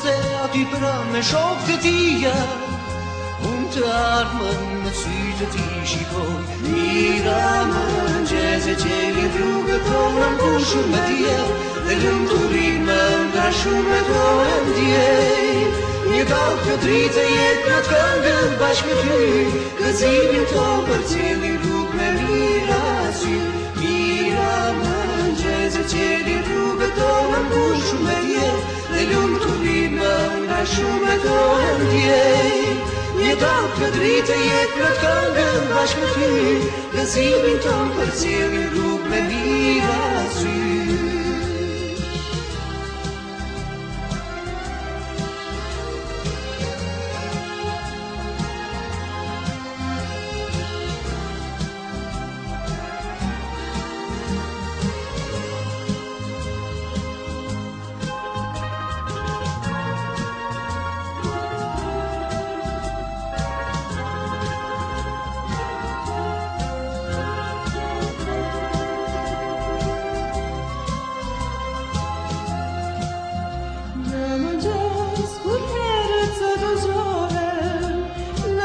loste aty pra me shokët e tia, unë të ardhmën në sytë të ti shikoj. Mira mëngjes e qeli rrugët tona mbushur me dje, dhe lumturin më ngrashur me tona ndjej. Një dalë të dritë e jetë në të këngën bashkë me ty, gëzimin ton për cilin rrugë me mira sy. Mira mëngjes e qeli rrugët tona mbushur me dje, dhe lumturin më ngrashur me tona ndjej. Një dalë të dritë e jetë në të këngën bashkë me ty, gëzimin ton për cilin rrugë me mira sy.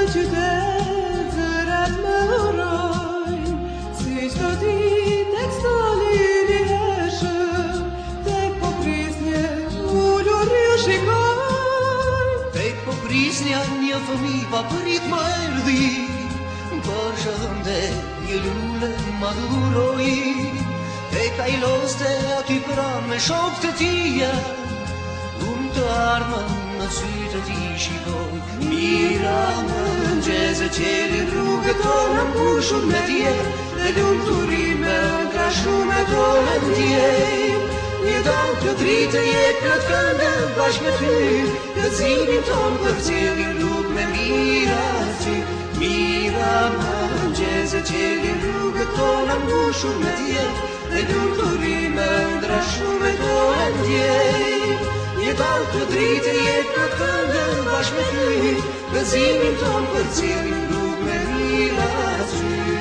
Qytet zërat më urojnë, si çdo ditë tek stoli riheshëm, tek po prisnje ullur ju shikojnë. Tek po prisnja një fëmijë pa prit më erdhi, për shëndet një lule ma dhuroi. Tek ai loste aty pra me shokët e tia, unë të ardhmën në sytë të ti shikoj. Mira mëngjes e qeli rrugët tona mbushur me dje, dhe lumturin me ngrashur me tona ndjej. Një dalë të dritë e jetë në të këngën bashkë me ty, gëzimin ton për cilin rrugë me mira sy. Mira mëngjes e qeli rrugët tona mbushur me dje, dhe lumturin me ngrashur me tona ndjej. Një dalë të dritë e jetë në të këngën bashkë me ty, gëzimin ton për cilin rrugë me mira sy.